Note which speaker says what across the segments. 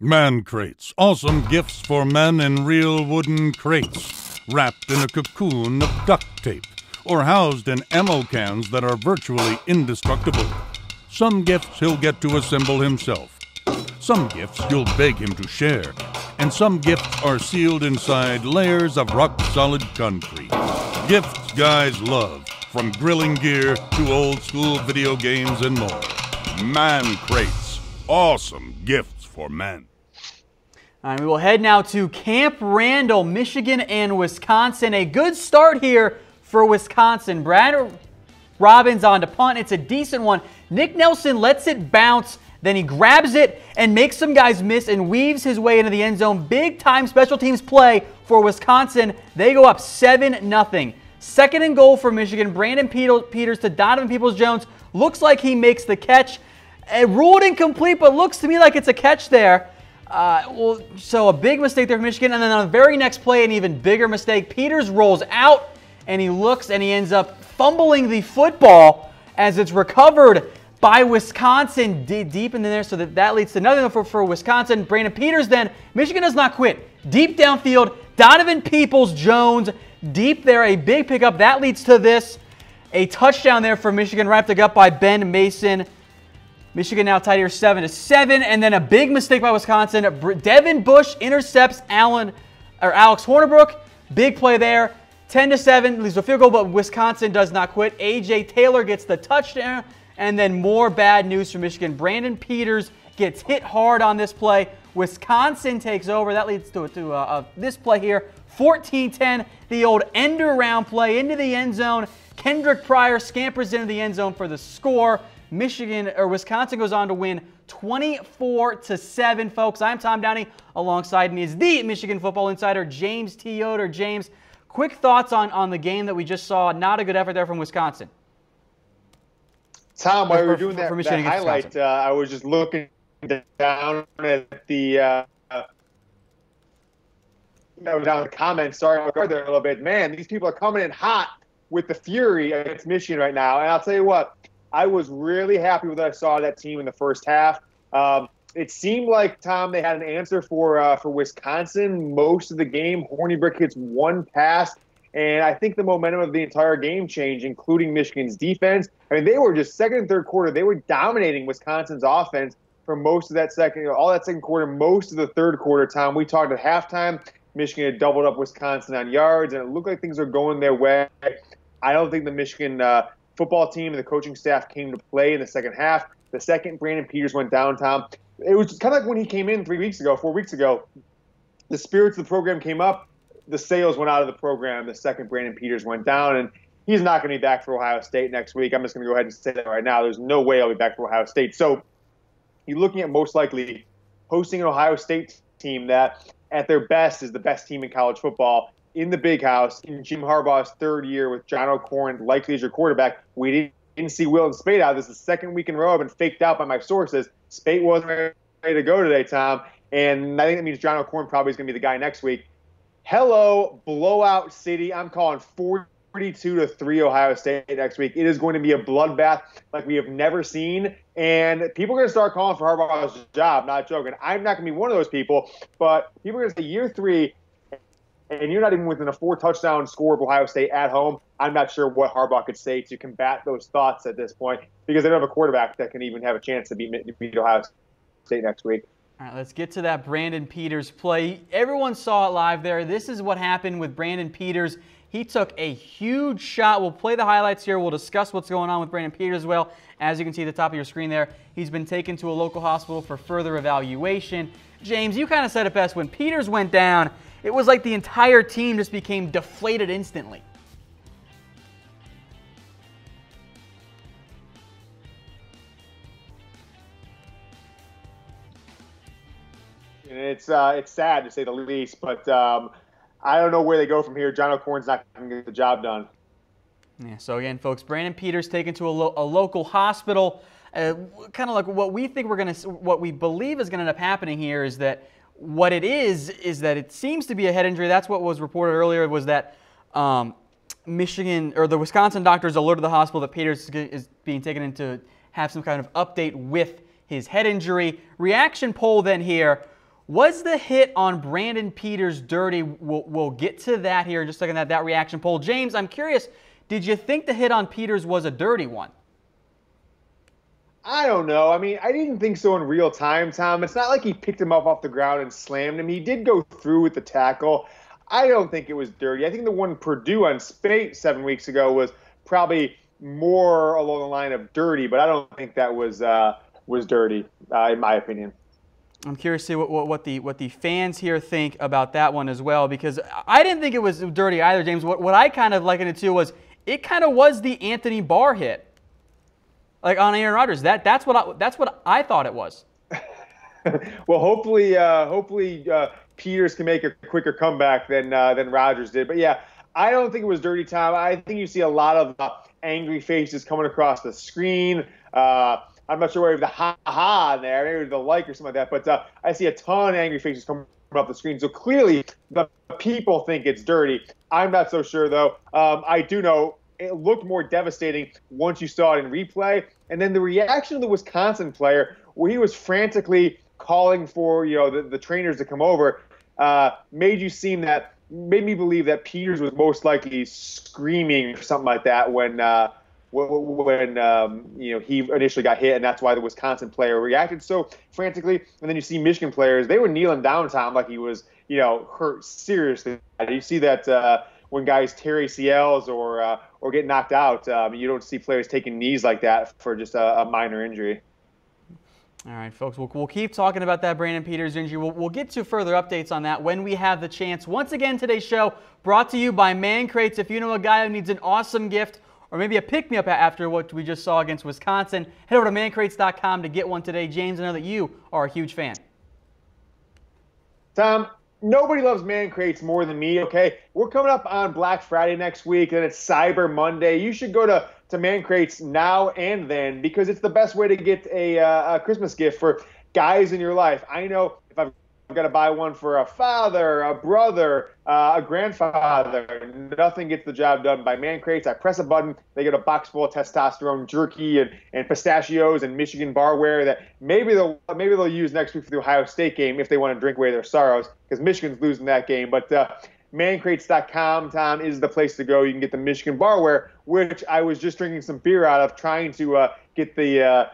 Speaker 1: Man crates. Awesome gifts for men in real wooden crates, wrapped in a cocoon of duct tape, or housed in ammo cans that are virtually indestructible. Some gifts he'll get to assemble himself. Some gifts you'll beg him to share. And some gifts are sealed inside layers of rock-solid concrete. Gifts guys love, from grilling gear to old-school video games and more. Man crates. Awesome gifts for men.
Speaker 2: All right, we will head now to Camp Randall, Michigan and Wisconsin. A good start here for Wisconsin. Brad Robbins on to punt. It's a decent one. Nick Nelson lets it bounce. Then he grabs it and makes some guys miss and weaves his way into the end zone. Big-time special teams play for Wisconsin. They go up 7-0. Second and goal for Michigan. Brandon Peters to Donovan Peoples-Jones. Looks like he makes the catch. Ruled incomplete, but looks to me like it's a catch there. So a big mistake there for Michigan. And then on the very next play, an even bigger mistake. Peters rolls out, and he looks, and he ends up fumbling the football as it's recovered by Wisconsin deep in there, so that leads to another for Wisconsin. Brandon Peters then. Michigan does not quit. Deep downfield, Donovan Peoples-Jones deep there, a big pickup. That leads to this. A touchdown there for Michigan, wrapped up by Ben Mason. Michigan now tied here 7-7, and then a big mistake by Wisconsin. Devin Bush intercepts Alex Hornibrook. Big play there. 10-7, leads to a field goal, but Wisconsin does not quit. A.J. Taylor gets the touchdown. And then more bad news for Michigan. Brandon Peters gets hit hard on this play. Wisconsin takes over. That leads to this play here. 14-10, the old end around play into the end zone. Kendrick Pryor scampers into the end zone for the score. Wisconsin goes on to win 24-7, folks. I'm Tom Downey. Alongside me is the Michigan football insider, James T. Yoder. James, quick thoughts on the game that we just saw. Not a good effort there from Wisconsin.
Speaker 3: Tom, while we were doing that highlight, I was just looking down at the comments. Sorry, I'll go there a little bit. Man, these people are coming in hot with the fury against Michigan right now. And I'll tell you what, I was really happy with what I saw of that team in the first half. It seemed like, Tom, they had an answer for Wisconsin most of the game. Hornibrook hits one pass. And I think the momentum of the entire game changed, including Michigan's defense. I mean, they were just second and third quarter. They were dominating Wisconsin's offense for most of that all that second quarter, most of the third quarter. Tom, we talked at halftime. Michigan had doubled up Wisconsin on yards, and it looked like things were going their way. I don't think the Michigan football team and the coaching staff came to play in the second half. The second Brandon Peters went down, Tom, it was kind of like when he came in 4 weeks ago. The spirits of the program came up. The sales went out of the program the second Brandon Peters went down, and he's not going to be back for Ohio State next week. I'm just going to go ahead and say that right now. There's no way I'll be back for Ohio State. So you're looking at most likely hosting an Ohio State team that at their best is the best team in college football in the Big House in Jim Harbaugh's third year with John O'Corn likely as your quarterback. We didn't see Wilton Speight out. This is the second week in a row I've been faked out by my sources. Speight wasn't ready to go today, Tom, and I think that means John O'Corn probably is going to be the guy next week. Hello, blowout city. I'm calling 42-3 Ohio State next week. It is going to be a bloodbath like we have never seen. And people are going to start calling for Harbaugh's job. Not joking. I'm not going to be one of those people. But people are going to say year 3, and you're not even within a 4-touchdown score of Ohio State at home. I'm not sure what Harbaugh could say to combat those thoughts at this point because they don't have a quarterback that can even have a chance to beat Ohio State next week.
Speaker 2: All right, let's get to that Brandon Peters play. Everyone saw it live there. This is what happened with Brandon Peters. He took a huge shot. We'll play the highlights here. We'll discuss what's going on with Brandon Peters as well. As you can see at the top of your screen there, he's been taken to a local hospital for further evaluation. James, you kind of said it best. When Peters went down, it was like the entire team just became deflated instantly.
Speaker 3: It's sad to say the least, but I don't know where they go from here. John O'Corn's not going to get the job done.
Speaker 2: Yeah. So again, folks, Brandon Peters taken to a local hospital. Kind of like what we believe is going to end up happening here is that what it is that it seems to be a head injury. That's what was reported earlier. Was that Michigan or the Wisconsin doctors alerted the hospital that Peters is being taken in to have some kind of update with his head injury. Reaction poll then here. Was the hit on Brandon Peters dirty? We'll get to that here in just a second, that reaction poll. James, I'm curious, did you think the hit on Peters was a dirty one?
Speaker 3: I don't know. I mean, I didn't think so in real time, Tom. It's not like he picked him up off the ground and slammed him. He did go through with the tackle. I don't think it was dirty. I think the one Purdue on Speight 7 weeks ago was probably more along the line of dirty, but I don't think that was dirty, in my opinion.
Speaker 2: I'm curious to see what the fans here think about that one as well, because I didn't think it was dirty either, James. What I kind of likened it to was it kind of was the Anthony Barr hit, like on Aaron Rodgers. That's what I thought it was.
Speaker 3: Well, hopefully Peters can make a quicker comeback than Rodgers did. But yeah, I don't think it was dirty, Tom. I think you see a lot of angry faces coming across the screen. I'm not sure where the ha-ha in there, maybe the like or something like that, but I see a ton of angry faces coming up the screen. So clearly the people think it's dirty. I'm not so sure, though. I do know it looked more devastating once you saw it in replay. And then the reaction of the Wisconsin player, where he was frantically calling for the trainers to come over, made me believe that Peters was most likely screaming or something like that when he initially got hit, and that's why the Wisconsin player reacted so frantically. And then you see Michigan players; they were kneeling down Tom like he was hurt seriously. You see that when guys tear ACLs or get knocked out, you don't see players taking knees like that for just a minor injury.
Speaker 2: All right, folks, we'll keep talking about that Brandon Peters injury. We'll get to further updates on that when we have the chance. Once again, today's show brought to you by Man Crates. If you know a guy who needs an awesome gift or maybe a pick-me-up after what we just saw against Wisconsin, head over to mancrates.com to get one today. James, I know that you are a huge fan.
Speaker 3: Tom, nobody loves Man Crates more than me, okay? We're coming up on Black Friday next week, and it's Cyber Monday. You should go to Man Crates now and then, because it's the best way to get a Christmas gift for guys in your life. I know if I've got to buy one for a father, a brother, a grandfather, nothing gets the job done by Man Crates. I press a button, they get a box full of testosterone jerky and pistachios and Michigan barware that maybe they'll use next week for the Ohio State game if they want to drink away their sorrows, because Michigan's losing that game. But mancrates.com, Tom, is the place to go. You can get the Michigan barware, which I was just drinking some beer out of, trying to get the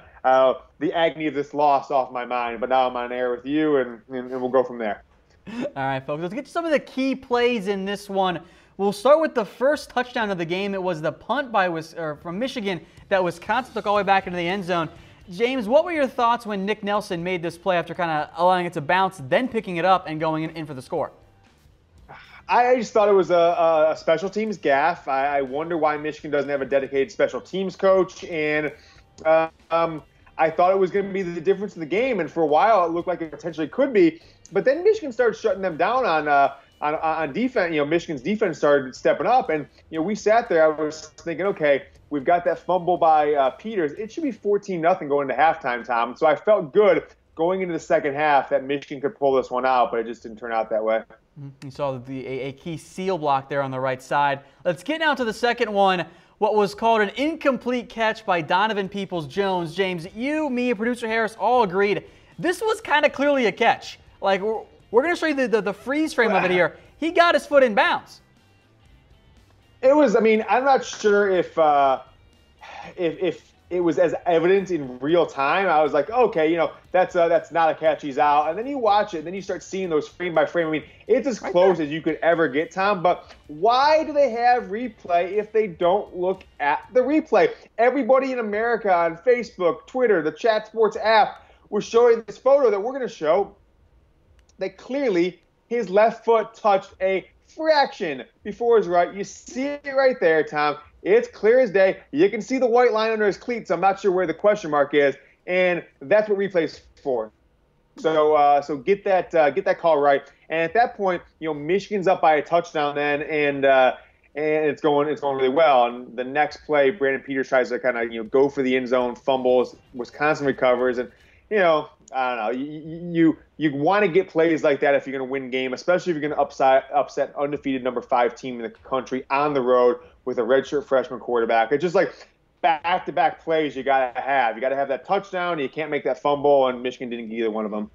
Speaker 3: agony of this loss off my mind. But now I'm on air with you, and we'll go from there.
Speaker 2: All right, folks, let's get to some of the key plays in this one. We'll start with the first touchdown of the game. It was the punt from Michigan that Wisconsin took all the way back into the end zone. James, what were your thoughts when Nick Nelson made this play after kind of allowing it to bounce, then picking it up and going in for the score?
Speaker 3: I just thought it was a special teams gaffe. I wonder why Michigan doesn't have a dedicated special teams coach. And I thought it was going to be the difference in the game. And for a while, it looked like it potentially could be. But then Michigan started shutting them down on defense. Michigan's defense started stepping up. And, we sat there. I was thinking, okay, we've got that fumble by Peters. It should be 14-0 going into halftime, Tom. So I felt good going into the second half that Michigan could pull this one out, but it just didn't turn out that way.
Speaker 2: You saw a key seal block there on the right side. Let's get now to the second one, what was called an incomplete catch by Donovan Peoples-Jones. James, you, me, and producer Harris all agreed this was kind of clearly a catch. Like, we're going to show you the freeze frame of it here. He got his foot in bounds.
Speaker 3: It was, I'm not sure if it was as evident in real time. I was like, okay, that's not a catch. He's out. And then you watch it, and then you start seeing those frame by frame. It's as close as you could ever get, Tom. But why do they have replay if they don't look at the replay? Everybody in America on Facebook, Twitter, the Chat Sports app was showing this photo that we're going to show that clearly his left foot touched a fraction before his right. You see it right there, Tom. It's clear as day. You can see the white line under his cleats. I'm not sure where the question mark is, and that's what replay's for. So get that call right. And at that point, Michigan's up by a touchdown then, and it's going really well. And the next play, Brandon Peters tries to kind of go for the end zone, fumbles. Wisconsin recovers, and I don't know. You want to get plays like that if you're going to win game, especially if you're going to upset undefeated number 5 team in the country on the road with a redshirt freshman quarterback. It's just like back-to-back plays you got to have. You got to have that touchdown. You can't make that fumble, and Michigan didn't get either one of them.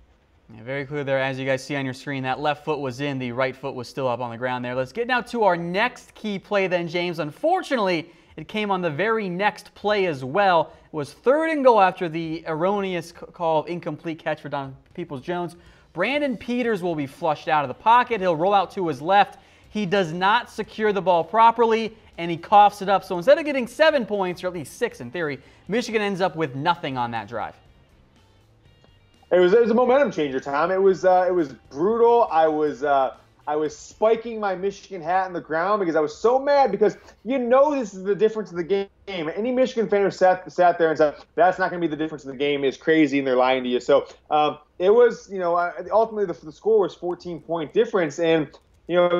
Speaker 2: Yeah, very clear there, as you guys see on your screen. That left foot was in, the right foot was still up on the ground there. Let's get now to our next key play then, James. Unfortunately, it came on the very next play as well. It was 3rd and goal after the erroneous call of incomplete catch for Don Peoples-Jones. Brandon Peters will be flushed out of the pocket. He'll roll out to his left. He does not secure the ball properly, and he coughs it up. So instead of getting 7 points, or at least 6 in theory, Michigan ends up with nothing on that drive.
Speaker 3: It was a momentum changer, Tom. It was brutal. I was spiking my Michigan hat in the ground because I was so mad, because this is the difference of the game. Any Michigan fan who sat there and said that's not going to be the difference of the game is crazy, and they're lying to you. So it was, ultimately the score was 14-point difference. And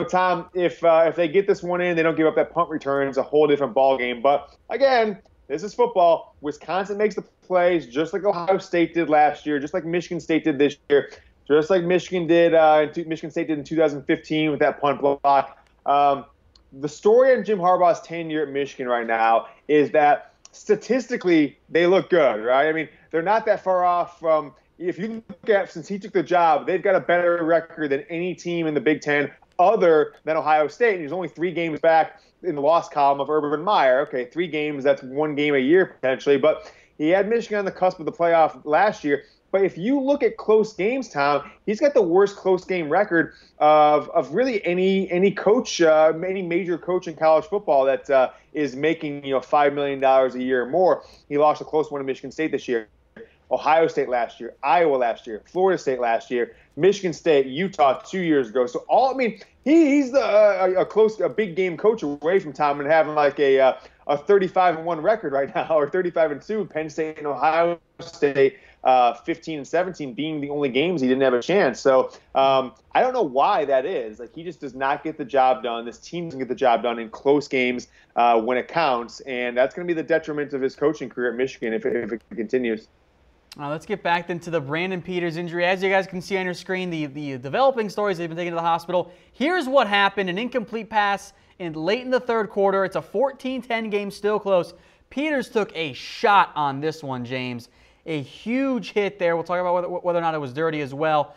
Speaker 3: Tom, if they get this one in, they don't give up that punt return, it's a whole different ball game. But again, this is football. Wisconsin makes the plays just like Ohio State did last year, just like Michigan State did this year, just like Michigan State did in 2015 with that punt block. The story on Jim Harbaugh's tenure at Michigan right now is that statistically they look good, right? I mean, they're not that far off from, if you look at, since he took the job, they've got a better record than any team in the Big Ten other than Ohio State. And he's only 3 games back in the loss column of Urban Meyer. Okay, 3 games, that's 1 game a year potentially. But he had Michigan on the cusp of the playoff last year. But if you look at close games, Tom, he's got the worst close game record of really any coach, any major coach in college football that is making $5 million a year or more. He lost a close one to Michigan State this year, Ohio State last year, Iowa last year, Florida State last year, Michigan State, Utah 2 years ago. So he's a big game coach away from Tom and having like a 35-1 record right now, or 35-2. Penn State and Ohio State 15-17 being the only games he didn't have a chance. So I don't know why that is. Like, he just does not get the job done. This team doesn't get the job done in close games when it counts, and that's going to be the detriment of his coaching career at Michigan if it continues.
Speaker 2: Let's get back then to the Brandon Peters injury. As you guys can see on your screen, the developing stories they've been taken to the hospital. Here's what happened: an incomplete pass late in the 3rd quarter. It's a 14-10 game, still close. Peters took a shot on this one, James. A huge hit there. We'll talk about whether or not it was dirty as well.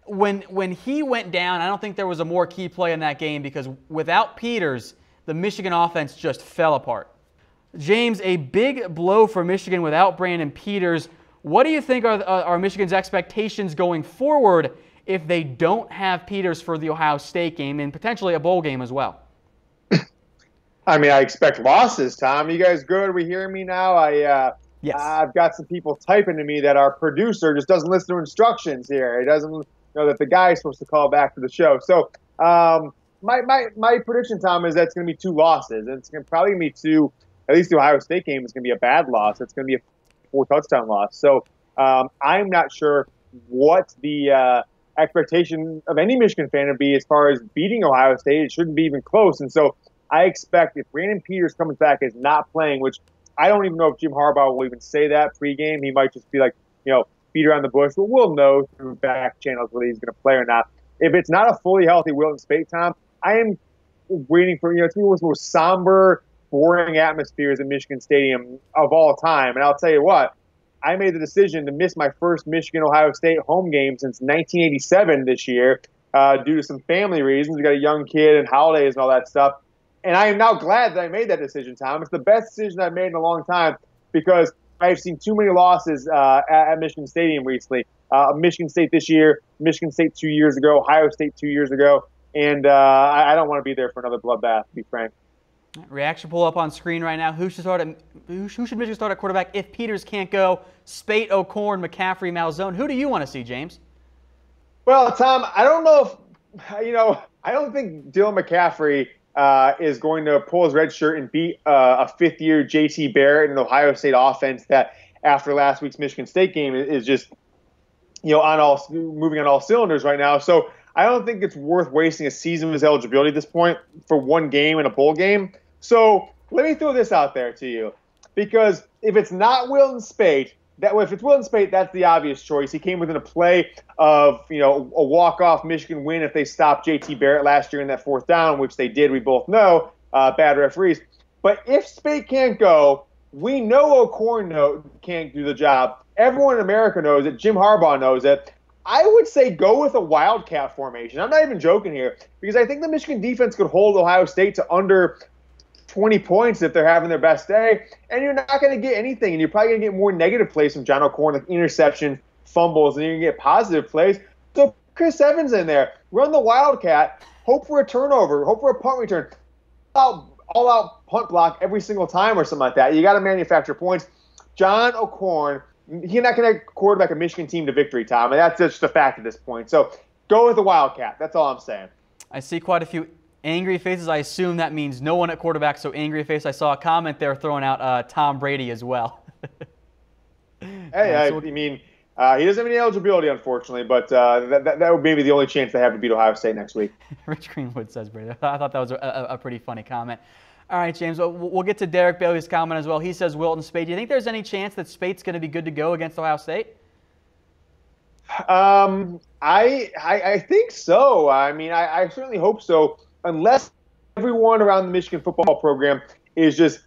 Speaker 2: When he went down, I don't think there was a more key play in that game, because without Peters, the Michigan offense just fell apart. James, a big blow for Michigan without Brandon Peters. What do you think are Michigan's expectations going forward if they don't have Peters for the Ohio State game and potentially a bowl game as well?
Speaker 3: I mean, I expect losses, Tom. You guys good? Are we hearing me now?
Speaker 2: Yes.
Speaker 3: I've got some people typing to me that our producer just doesn't listen to instructions here. He doesn't know that the guy is supposed to call back to the show. So my prediction, Tom, is that it's going to be 2 losses. And it's probably going to be 2, at least the Ohio State game is going to be a bad loss. It's going to be a 4-touchdown loss. So I'm not sure what the expectation of any Michigan fan would be as far as beating Ohio State. It shouldn't be even close. And so I expect if Brandon Peters comes back as not playing, which I don't even know if Jim Harbaugh will even say that pregame. He might just be like, beat around the bush. But we'll know through back channels whether he's going to play or not. If it's not a fully healthy Wilton Speight, Tom, I am waiting for, it's one of the most somber, boring atmospheres at Michigan Stadium of all time. And I'll tell you what, I made the decision to miss my first Michigan-Ohio State home game since 1987 this year due to some family reasons. We got a young kid and holidays and all that stuff. And I am now glad that I made that decision, Tom. It's the best decision I've made in a long time, because I've seen too many losses at Michigan Stadium recently. Michigan State this year, Michigan State 2 years ago, Ohio State 2 years ago. And I don't want to be there for another bloodbath, to be frank.
Speaker 2: Reaction poll up on screen right now. Who should Michigan start at quarterback if Peters can't go? Speight, O'Korn, McCaffrey, Malzone. Who do you want to see, James?
Speaker 3: Well, Tom, I don't know if, I don't think Dylan McCaffrey is going to pull his red shirt and beat a 5th-year J.T. Barrett and Ohio State offense that, after last week's Michigan State game, is just, moving on all cylinders right now. So I don't think it's worth wasting a season of his eligibility at this point for one game in a bowl game. So let me throw this out there to you, because if it's not Wilton Speight, if it's Wilton Speight, that's the obvious choice. He came within a play of, a walk-off Michigan win if they stopped J.T. Barrett last year in that 4th down, which they did. We both know, bad referees. But if Speight can't go, we know O'Korn can't do the job. Everyone in America knows it. Jim Harbaugh knows it. I would say go with a wildcat formation. I'm not even joking here, because I think the Michigan defense could hold Ohio State to under 20 points if they're having their best day, and you're not going to get anything, and you're probably going to get more negative plays from John O'Korn, like interception, fumbles, and you're going to get positive plays. So Chris Evans in there, run the wildcat, hope for a turnover, hope for a punt return, all-out punt block every single time or something like that. You got to manufacture points. John O'Korn, he's not going to quarterback a Michigan team to victory, Tom, and that's just a fact at this point. So go with the wildcat. That's all I'm saying.
Speaker 2: I see quite a few angry faces. I assume that means no one at quarterback, so angry face. I saw a comment there throwing out Tom Brady as well.
Speaker 3: Hey, he doesn't have any eligibility, unfortunately, but that would maybe the only chance they have to beat Ohio State next week.
Speaker 2: Rich Greenwood says Brady. I thought that was a pretty funny comment. All right, James, we'll get to Derek Bailey's comment as well. He says Wilton Speight. Do you think there's any chance that Spate's going to be good to go against Ohio State?
Speaker 3: I think so. I mean, I certainly hope so, unless everyone around the Michigan football program is just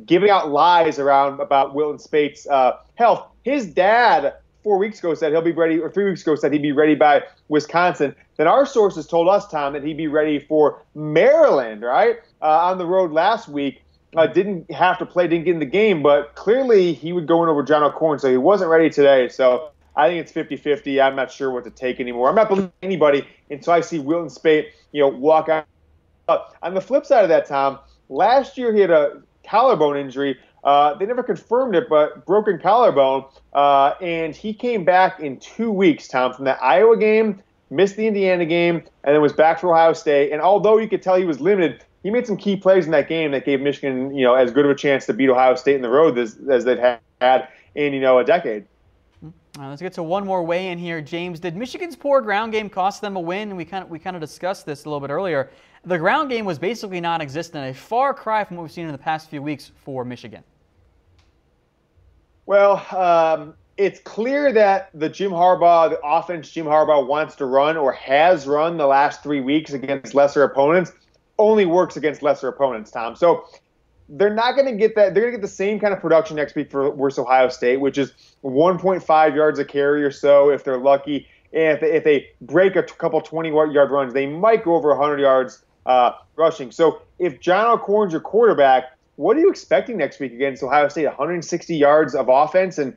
Speaker 3: giving out lies about Wilton Spate's health. His dad 4 weeks ago said he'll be ready, or 3 weeks ago said he'd be ready by Wisconsin. Then our sources told us, Tom, that he'd be ready for Maryland, right? On the road last week. Didn't have to play, didn't get in the game, but clearly he would go in over John O'Korn, so he wasn't ready today. So I think it's 50-50. I'm not sure what to take anymore. I'm not believing anybody until I see Wilton Speight, walk out. On the flip side of that, Tom, last year he had a collarbone injury. They never confirmed it, but broken collarbone. And he came back in 2 weeks, Tom, from that Iowa game, missed the Indiana game, and then was back for Ohio State. And although you could tell he was limited, he made some key plays in that game that gave Michigan, as good of a chance to beat Ohio State in the road as they'd had in, a decade.
Speaker 2: All right, let's get to one more weigh-in here. James, did Michigan's poor ground game cost them a win? We kind of discussed this a little bit earlier. The ground game was basically non-existent, a far cry from what we've seen in the past few weeks for Michigan.
Speaker 3: Well, it's clear that the offense Jim Harbaugh wants to run or has run the last 3 weeks against lesser opponents only works against lesser opponents, Tom. So they're not going to get that. They're going to get the same kind of production next week versus Ohio State, which is 1.5 yards a carry or so if they're lucky. And if they break a couple 20-yard runs, they might go over 100 yards rushing. So if John O'Korn's your quarterback, what are you expecting next week against Ohio State? 160 yards of offense and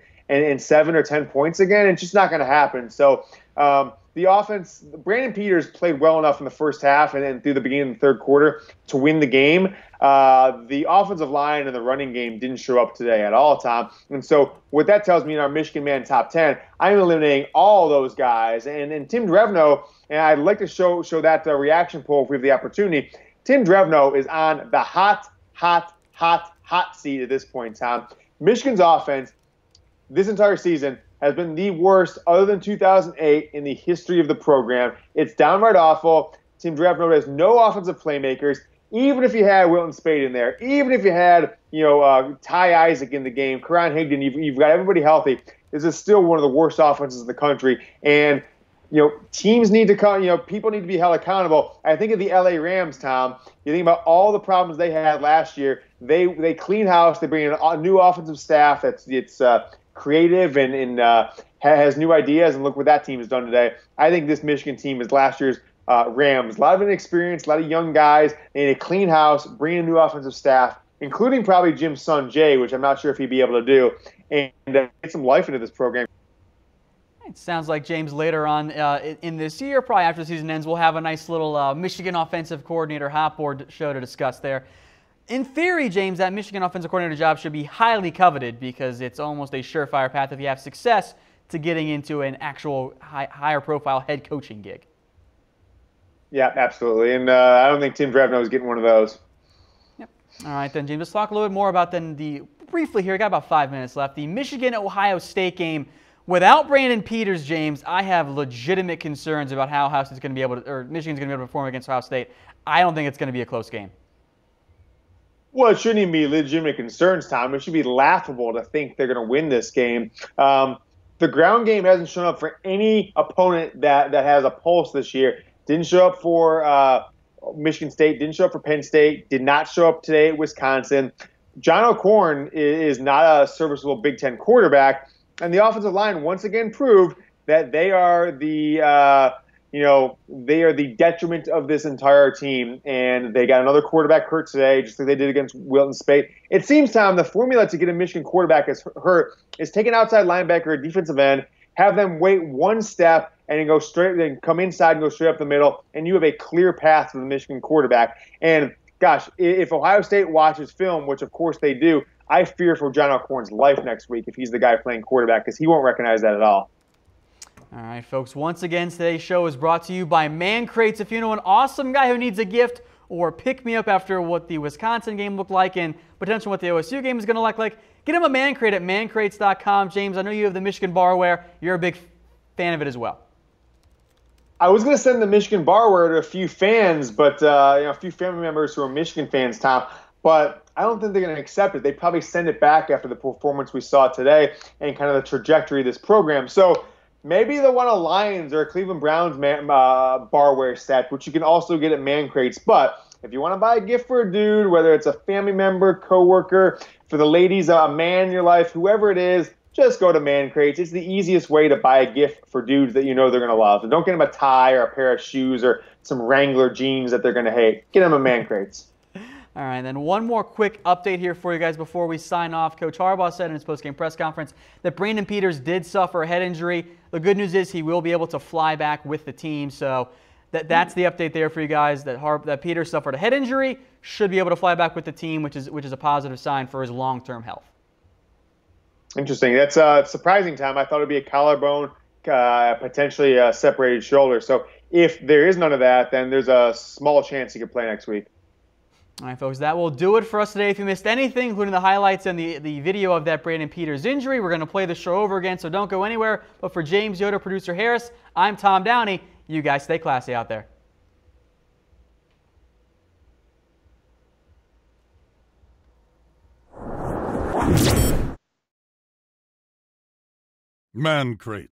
Speaker 3: 7 or 10 points again? It's just not going to happen. So the offense, Brandon Peters played well enough in the first half and then through the beginning of the third quarter to win the game. The offensive line and the running game didn't show up today at all, Tom. And so what that tells me in our Michigan Man top 10, I'm eliminating all those guys. And Tim Drevno, and I'd like to show that reaction poll if we have the opportunity. Tim Drevno is on the hot seat at this point, Tom. Michigan's offense this entire season has been the worst other than 2008 in the history of the program. It's downright awful. Tim Drevno has no offensive playmakers. Even if you had Wilton Speight in there, even if you had Ty Isaac in the game, Karan Higdon, you've got everybody healthy. This is still one of the worst offenses in the country. And teams need to come. People need to be held accountable. I think of the LA Rams, Tom. You think about all the problems they had last year. They clean house. They bring in a new offensive staff it's creative and has new ideas. And look what that team has done today. I think this Michigan team is last year's Rams. A lot of inexperience, a lot of young guys. They need a clean house, bring in a new offensive staff, including probably Jim's son Jay, which I'm not sure if he'd be able to do, and get some life into this program.
Speaker 2: It sounds like, James, later on in this year, probably after the season ends, we'll have a nice little Michigan offensive coordinator hot board show to discuss there. In theory, James, that Michigan offensive coordinator job should be highly coveted because it's almost a surefire path if you have success to getting into an actual higher profile head coaching gig.
Speaker 3: Yeah, absolutely. And I don't think Tim Drevno is getting one of those.
Speaker 2: Yep. All right, then, James, let's talk a little bit more about briefly here, got about 5 minutes left, the Michigan-Ohio State game. Without Brandon Peters, James, I have legitimate concerns about how Michigan's going to be able to perform against Ohio State. I don't think it's going to be a close game.
Speaker 3: Well, it shouldn't even be legitimate concerns, Tom. It should be laughable to think they're going to win this game. The ground game hasn't shown up for any opponent that has a pulse this year. Didn't show up for Michigan State, didn't show up for Penn State, did not show up today at Wisconsin. John O'Korn is not a serviceable Big Ten quarterback, and the offensive line once again proved that they are the they are the detriment of this entire team, and they got another quarterback hurt today, just like they did against Wilton Speight. It seems, Tom, the formula to get a Michigan quarterback is hurt is take an outside linebacker or defensive end, have them wait one step, and then go straight, then come inside and go straight up the middle, and you have a clear path to the Michigan quarterback. And gosh, if Ohio State watches film, which of course they do, I fear for John Alcorn's life next week if he's the guy playing quarterback, because he won't recognize that at all.
Speaker 2: All right, folks, once again, today's show is brought to you by Man Crates. If you know an awesome guy who needs a gift or pick me up after what the Wisconsin game looked like and potentially what the OSU game is going to look like, get him a Man Crate at mancrates.com. James, I know you have the Michigan barware. You're a big fan of it as well.
Speaker 3: I was going to send the Michigan barware to a few fans, but a few family members who are Michigan fans, Tom. But I don't think they're going to accept it. They probably send it back after the performance we saw today and kind of the trajectory of this program. So maybe they'll want a Lions or a Cleveland Browns barware set, which you can also get at Man Crates. But if you want to buy a gift for a dude, whether it's a family member, coworker, for the ladies, a man in your life, whoever it is, just go to Man Crates. It's the easiest way to buy a gift for dudes that you know they're going to love. So don't get them a tie or a pair of shoes or some Wrangler jeans that they're going to hate. Get them a Man Crates.
Speaker 2: All right, then one more quick update here for you guys before we sign off. Coach Harbaugh said in his postgame press conference that Brandon Peters did suffer a head injury. The good news is he will be able to fly back with the team. So that's the update there for you guys, that Peters suffered a head injury, should be able to fly back with the team, which is a positive sign for his long-term health.
Speaker 3: Interesting. That's surprising, Tom. I thought it would be a collarbone, potentially a separated shoulder. So if there is none of that, then there's a small chance he could play next week.
Speaker 2: All right, folks, that will do it for us today. If you missed anything, including the highlights and the video of that Brandon Peters injury, we're going to play the show over again, so don't go anywhere. But for James, Yoder, producer Harris, I'm Tom Downey. You guys stay classy out there.
Speaker 1: Man Crate.